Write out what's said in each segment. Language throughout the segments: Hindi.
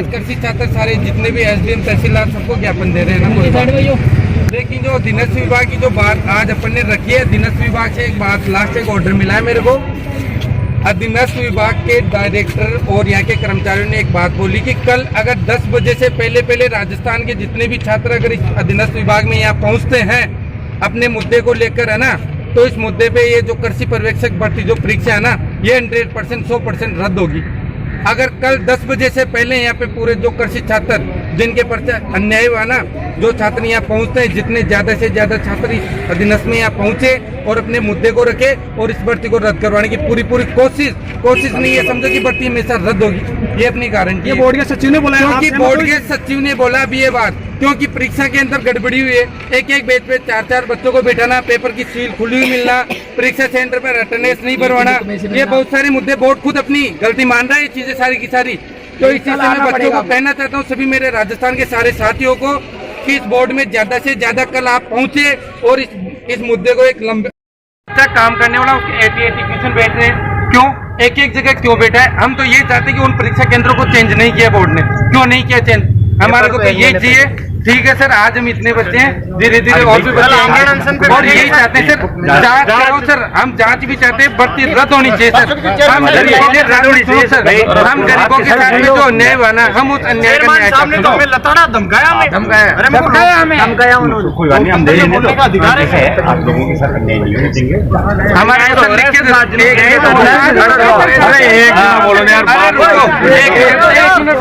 कृषि छात्र सारे जितने भी एसडीएम तहसीलदार सबको ज्ञापन दे रहे हैं ना, कोई बात नहीं। लेकिन जो अधीनस्थ विभाग की जो बात आज अपन ने रखी है, अधीनस्थ विभाग से एक बात लास्ट एक ऑर्डर मिला है मेरे को। अधीनस्थ विभाग के डायरेक्टर और यहाँ के कर्मचारियों ने एक बात बोली कि कल अगर 10 बजे से पहले राजस्थान के जितने भी छात्र अगर इस अधीनस्थ विभाग में यहाँ पहुँचते हैं अपने मुद्दे को लेकर, है ना, तो इस मुद्दे पे ये जो कृषि पर्यवेक्षक भर्ती जो परीक्षा है ना, ये 100% 100% रद्द होगी। अगर कल 10 बजे से पहले यहाँ पे पूरे जो कृषि छात्र जिनके पर्चे अन्याय हुआ ना, जो छात्र यहाँ पहुँचते हैं, जितने ज्यादा से ज्यादा छात्र इस अधीनस्थ में यहाँ पहुँचे और अपने मुद्दे को रखे और इस भर्ती को रद्द करवाने की पूरी कोशिश नहीं है, समझो कि भर्ती हमेशा रद्द होगी, ये अपनी गारंटी है। बोर्ड के सचिव ने बोला, क्योंकि बोर्ड के सचिव ने बोला अभी ये बात, क्योंकि परीक्षा के अंदर गड़बड़ी हुई है। एक बेंच पे 4 बच्चों को बैठाना, पेपर की सील खुली हुई मिलना, परीक्षा सेंटर पर अटेंडेंस नहीं भरवाना, ये बहुत सारे मुद्दे बोर्ड खुद अपनी गलती मान रहा है, ये चीजें सारी की सारी। तो इस चीज से मैं बच्चों को कहना चाहता हूँ, सभी मेरे राजस्थान के सारे साथियों को, कि इस बोर्ड में ज्यादा से ज्यादा कल आप पहुंचे और इस मुद्दे को एक लंबे काम करने वाला उसके 80 क्वेश्चन बैठ रहे हैं, क्यों एक जगह क्यों बैठा है? हम तो ये चाहते हैं कि उन परीक्षा केंद्रों को चेंज नहीं किया बोर्ड ने, क्यों नहीं किया चेंज? हमारे को तो ये चाहिए। ठीक है सर, आज हम इतने बच्चे हैं, धीरे धीरे और भी बच्चे आएंगे और यही चाहते हैं सर, जांच करो सर, हम जांच भी चाहते हैं, भर्ती रद्द होनी चाहिए सर। हम गरीबों के रद्द होनी चाहिए सर, हम गरीबों के साथ में जो अन्याय हुआ ना, हम उस अन्याय का न्याय चाहते हैं। धमकाया उन्होंने, कोई बात नहीं, हम अधिकार है आप लोगों के साथ अन्याय नहीं होने देंगे। हमारे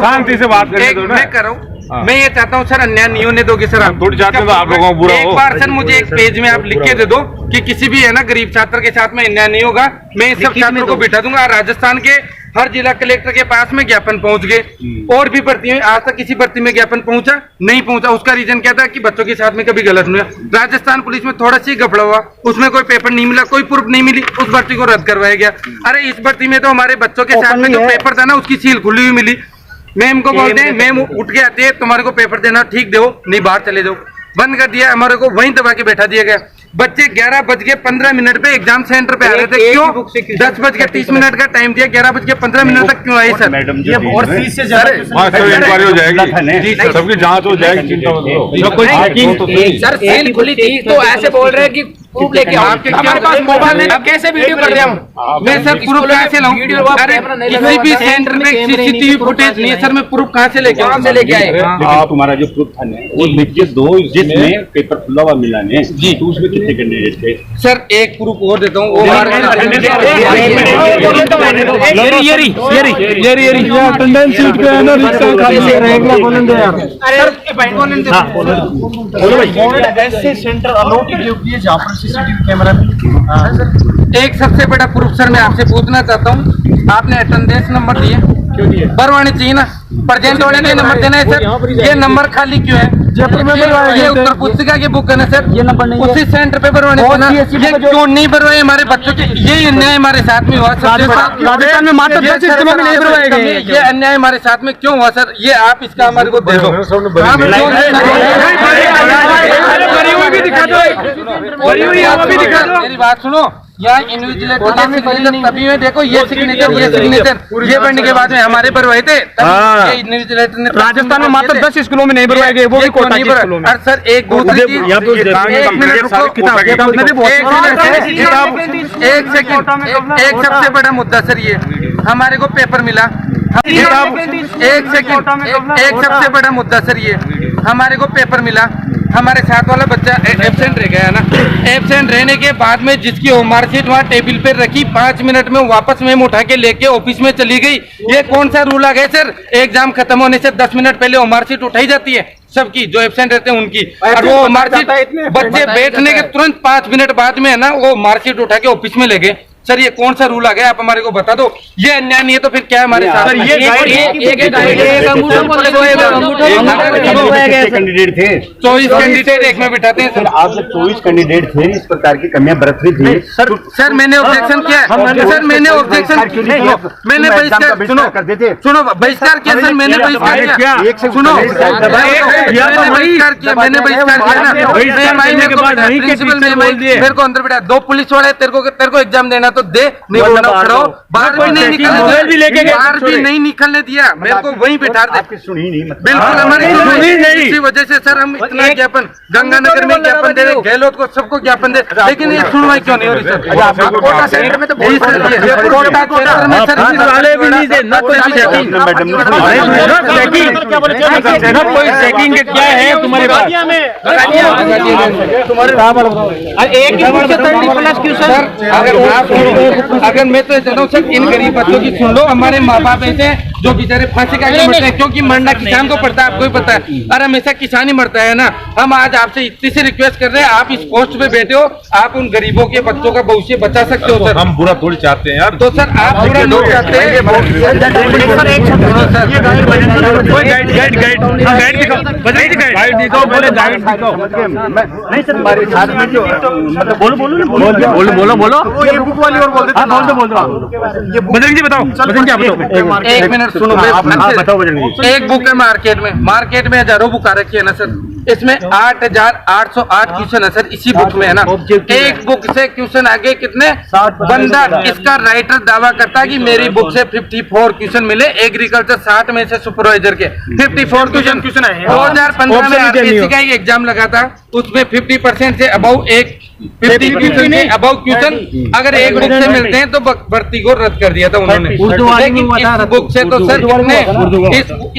शांति से बात करें, मैं कर रहा हूँ, मैं ये चाहता हूँ सर, अन्याय नहीं होने दोगे सर। आप थोड़ी चाहते हो आप लोगों को बुरा हो। एक बार सर मुझे एक पेज में आप लिख के दे दो कि किसी भी है ना गरीब छात्र के साथ में अन्याय नहीं होगा, मैं इन सब छात्रों को बिठा दूंगा। राजस्थान के हर जिला कलेक्टर के पास में ज्ञापन पहुंच गए और भी भर्ती में, आज तक किसी भर्ती में ज्ञापन नहीं पहुंचा। उसका रीजन क्या था कि बच्चों के साथ में कभी गलत नहीं हुआ। राजस्थान पुलिस में थोड़ा सी घपला हुआ, उसमें कोई पेपर नहीं मिला, कोई प्रूफ नहीं मिली, उस भर्ती को रद्द करवाया गया। अरे इस भर्ती में तो हमारे बच्चों के साथ में जो पेपर था ना, उसकी सील खुली हुई मिली। मैम को बोलते हैं, मैम उठ के आती है, तुम्हारे को पेपर देना, ठीक दो, नहीं बाहर चले जाओ, बंद कर दिया। हमारे को वहीं दबा के बैठा दिया गया। बच्चे 11:15 पे एग्जाम सेंटर पे आ रहे थे, क्यों 10:30 का टाइम दिया, 11:15 तक क्यों आए सर? मैडम जी और फीस से इंक्वायरी हो जाएगी, सबकी जांच हो जाएगी। सर सील खुली थी तो ऐसे बोल रहे हैं कि प्रूफ लेके आओ, हमारे पास मोबाइल नहीं, कैसे वीडियो कर रहे हम? मैं सर प्रूफ कहाँ से लाऊं? अरे किसी भी सेंटर में सीसीटीवी फुटेज नहीं है सर, मैं प्रूफ कहाँ से लेके आए? आप तुम्हारा जो प्रूफ था वो लिख के दो, जिसमें पेपर खुला हुआ मिला ने जी, तो उसमें कितने कैंडिडेट थे? सर एक प्रूफ और देता हूँ, अटेंडेंस शीट पे है ना, ऐसे सेंटर अलॉट किए जहाँ पर सीसीटीवी कैमरा में। एक सबसे बड़ा प्रूफ सर मैं आपसे पूछना चाहता हूँ, आपने अटेंडेंस नंबर दिए, क्यों दिए? भरवानी चाहिए ना, प्रेजेंट होने के नंबर देना है सर। ये नंबर खाली क्यों है? ये उत्तर पुस्तिका की बुक है ना सर, ये नंबर नहीं, उसी सेंटर पे भरवाने को ना, ये क्यों नहीं भरवाए? हमारे बच्चों के ये अन्याय हमारे साथ में हुआ सर। राजस्थान में मात्र 10 स्कूलों में नहीं भरवाए गए, ये अन्याय हमारे साथ में क्यों हुआ सर? ये आप इसका हमारे को दे दो, मेरी बात सुनो। यहाँ इन्विजिलेटर तभी में देखो, ये सिग्नेचर ये बनने के बाद में हमारे भरवाए थे, इन्विजिलेटर ने। राजस्थान में मात्र 10 स्कूलों में नहीं भरवाए गए, वो भी कोटा के स्कूलों में। सर एक दूसरी चीज, एक सबसे बड़ा मुद्दा सर ये, हमारे को पेपर मिला। एक सबसे बड़ा मुद्दा सर ये, हमारे को पेपर मिला, हमारे साथ वाला बच्चा एब्सेंट रह गया ना, एब्सेंट रहने के बाद में जिसकी होम मार्कशीट वहाँ टेबल पे रखी, 5 मिनट में वापस में उठा के लेके ऑफिस में चली गई। ये कौन सा रूल आ गया सर? एग्जाम खत्म होने से 10 मिनट पहले होम मार्कशीट उठाई जाती है सबकी, जो एब्सेंट रहते हैं उनकी, और वो मार्कशीट बच्चे बैठने के तुरंत 5 मिनट बाद में है ना, वो मार्कशीट उठा के ऑफिस में ले गए। सर ये कौन सा रूल आ गया, आप हमारे को बता दो। ये अन्याय नहीं है तो फिर क्या है हमारे साथ? कैंडिडेट थे 24 कैंडिडेट एक में बिठाते हैं सर, सर। आप जब 24 कैंडिडेट थे, इस प्रकार की कमियां बरत रही थी सर मैंने ऑब्जेक्शन किया है सर, मैंने ऑब्जेक्शन मैंने बहिष्कार, सुनो सुनो बहिष्कार किया सर, मैंने बहिष्कार किया, सुनो मैंने बहिष्कार किया ना, प्रिंसिपल मेरे को अंदर बिठा, 2 पुलिस वाले तेरे को एग्जाम देना तो दे, नहीं बोलना खड़ो, बाहर भी नहीं निकलने दिया, बाहर भी नहीं निकलने दिया, मेरे को वहीं बिठा दे। आपकी सुनी नहीं, बिल्कुल हमारी सुनी नहीं, इसी वजह से सर हम इतना ज्ञापन गंगानगर में ज्ञापन दे रहे, गहलोत को सबको ज्ञापन दे, लेकिन ये सुनवाई क्यों नहीं हो रही सर? कोटा सेंटर में तो कोटा क्षेत्र में सर वाले भी नहीं दे, ना कोई कोई चेकिंग क्या है तुम्हारे पास? एक क्यों सर? अगर मैं तो चाहता हूँ सर, इन गरीब बच्चों की सुन लो, हमारे माँ बाप ऐसे हैं जो बेचारे फांसी का मरते हैं, क्योंकि मरना किसान को पड़ता है, आपको ही पता है, और हमेशा किसान ही मरता है ना। हम आज आपसे इतनी सी रिक्वेस्ट कर रहे हैं, आप इस पोस्ट पे बैठे हो, आप उन गरीबों के बच्चों का भविष्य बचा सकते हो सर। हम बुरा थोड़ी चाहते हैं यार, तो सर आप बुरा नहीं चाहते हैं, नहीं सर, हमारे साथ में जो बोलो ये बुक वाली और बोल देते हैं, बोल दो बजरंग जी बताओ, बजरंग जी आप बताओ। एक मिनट सुनो, बताओ बजरंग जी। एक बुक है मार्केट में हजारों बुक आ रखी है ना सर, इसमें 8,808 क्वेश्चन है सर, इसी बुक में है ना। एक बुक से क्वेश्चन आगे कितने बंदा, इसका राइटर दावा करता है कि मेरी बुक से 54 क्वेश्चन मिले, एग्रीकल्चर 60 में से सुपरवाइजर के 54 क्वेश्चन आए। 2015 में आरपीएससी का एक एग्जाम लगा था, उसमें 50% से अबाउ 50% से अबाउ क्वेश्चन अगर एक बुक से मिलते हैं तो भर्ती को रद्द कर दिया था उन्होंने। लेकिन इस बुक से तो सर कितने,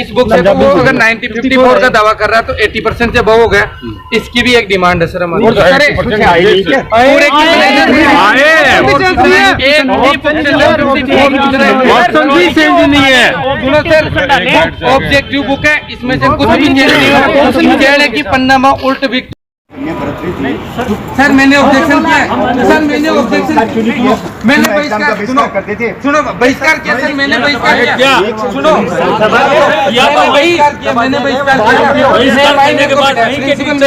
इस बुक से तो वो अगर 54 का दावा कर रहा है तो 80% से अबाउ हो गया। इसकी भी एक डिमांड है सर हमारी। पूरे ऑब्जेक्टिव बुक है, इसमें से कुछ भी चेंज नहीं हुआ की पन्नामा उल्ट भी। सर मैंने ऑब्जेक्शन किया है सर, मैंने ऑब्जेक्शन, मैंने बहिष्कार, सुनो बहिष्कार किया सर, मैंने बहिष्कार किया, सुनो मैंने बहिष्कार किया,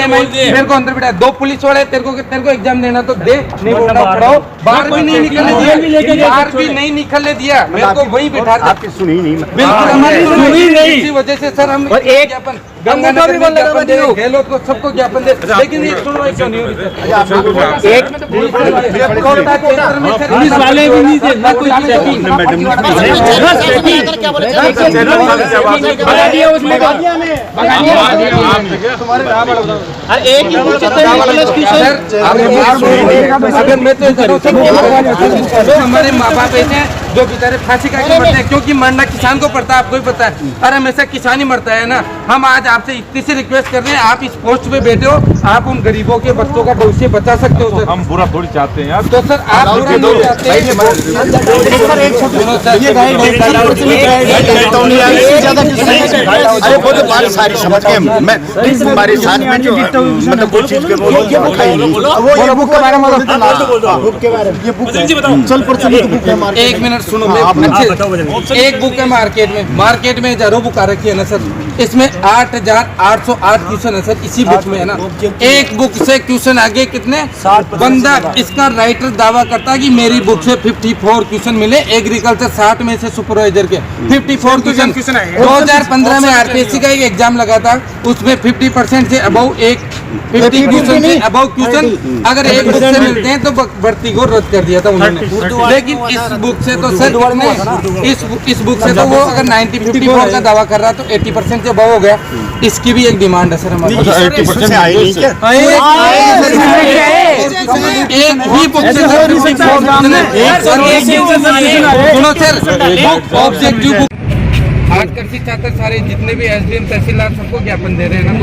मेरे को अंदर बिठा, 2 पुलिस वाले तेरे को एग्जाम देना तो दे, नहीं बोलना खड़ो, बाहर भी नहीं निकलने दिया, बाहर भी नहीं निकलने दिया, मेरे को वहीं बिठा दे। आपकी सुनी नहीं, बिल्कुल हमारी सुनी नहीं, इसी वजह से सर हम ज्ञापन गंगानगर में ज्ञापन दे, गहलोत को सबको ज्ञापन दे, लेकिन ये सुनवाई क्यों नहीं हो रही? पुलिस वाले भी नहीं थे, ना कोई अगर मैं तो हमारे माँ बाप ऐसे हैं जो बेचारे फांसी का मरते हैं, क्योंकि मरना किसान को पड़ता है, आपको ही पता है, और हमेशा किसान ही मरता है ना। हम आज आपसे इतनी सी रिक्वेस्ट कर रहे हैं, आप इस पोस्ट पे बैठे हो, आप उन गरीबों के बच्चों का भविष्य बचा सकते हो सर। हम बुरा थोड़ी चाहते हैं यार, तो सर आप बुरा नहीं चाहते हैं। अरे वो तो बात सारी समझ के मैं हमारे साथ में जो मतलब कुछ चीज के वो बुक के बारे में बुक के बारे में, ये बुक चल प्रचलित बुक है मार्केट। एक मिनट सुनो, एक बुक है मार्केट में हजारों बुक आ रखी है ना सर, इसमें 8,808 क्वेश्चन है सर, इसी बुक में है ना। एक बुक से क्वेश्चन आगे कितने बंदा, इसका राइटर दावा करता है कि मेरी बुक से 54 क्वेश्चन मिले, एग्रीकल्चर 60 में से सुपरवाइजर के 54 क्वेश्चन। 2015 में आरपीएससी का एक एग्जाम लगा था, उसमें 50% से अबाउ 50 क्वेश्चन से अबाउ क्वेश्चन अगर एक बुक से मिलते हैं तो भर्ती को रद्द कर दिया था उन्होंने। लेकिन इस बुक से तो सर इस बुक से तो वो अगर 54 का दावा कर रहा तो 80% से अबाउ हो गया। इसकी भी एक डिमांड है सर हमारी। एक ही बुक से सुनो सर, ऑब्जेक्टिव बुक आज कृषि छात्र सारे जितने भी एसडीएम तहसीलदार सबको ज्ञापन दे रहे हैं ना।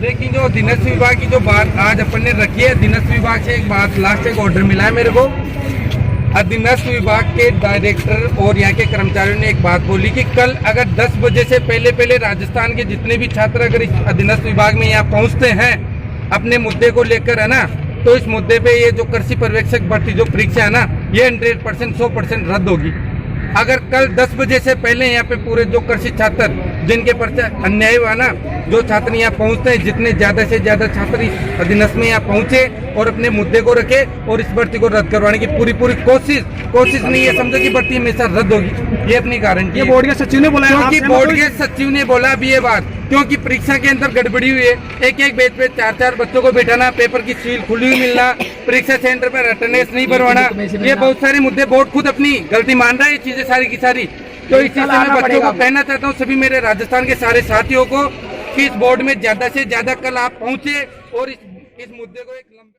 लेकिन जो दिनस्थ विभाग की जो बात आज अपन ने रखी है, दिनस्थ विभाग से एक बात लास्ट एक ऑर्डर मिला है मेरे को। अधीनस्थ विभाग के डायरेक्टर और यहाँ के कर्मचारियों ने एक बात बोली कि कल अगर 10 बजे से पहले राजस्थान के जितने भी छात्र अगर इस अधीनस्थ विभाग में यहाँ पहुँचते हैं अपने मुद्दे को लेकर है ना, तो इस मुद्दे पे ये जो कृषि पर्यवेक्षक भर्ती जो परीक्षा है ना ये 100% 100% रद्द होगी। अगर कल 10 बजे से पहले यहाँ पे पूरे जो कृषि छात्र जिनके पर अन्याय हुआ ना, जो छात्र यहाँ पहुँचते हैं, जितने ज्यादा से ज्यादा छात्र इस अधीनस्थ में यहाँ पहुँचे और अपने मुद्दे को रखे और इस भर्ती को रद्द करवाने की पूरी कोशिश नहीं है, समझो कि भर्ती हमेशा रद्द होगी, ये अपनी गारंटी है। बोर्ड के सचिव ने बोला, क्योंकि बोर्ड के सचिव ने बोला अभी ये बात, क्योंकि परीक्षा के अंदर गड़बड़ी हुई है। एक बेंच पे 4 बच्चों को बैठाना, पेपर की सील खुली हुई मिलना, परीक्षा सेंटर पर अटेंडेंस नहीं भरवाना, ये बहुत सारे मुद्दे बोर्ड खुद अपनी गलती मान रहा है, ये चीजें सारी की सारी। तो इस चीज से मैं बच्चों को कहना चाहता हूँ, सभी मेरे राजस्थान के सारे साथियों को, कि इस बोर्ड में ज्यादा से ज्यादा कल आप पहुंचे और इस मुद्दे को एक लंबे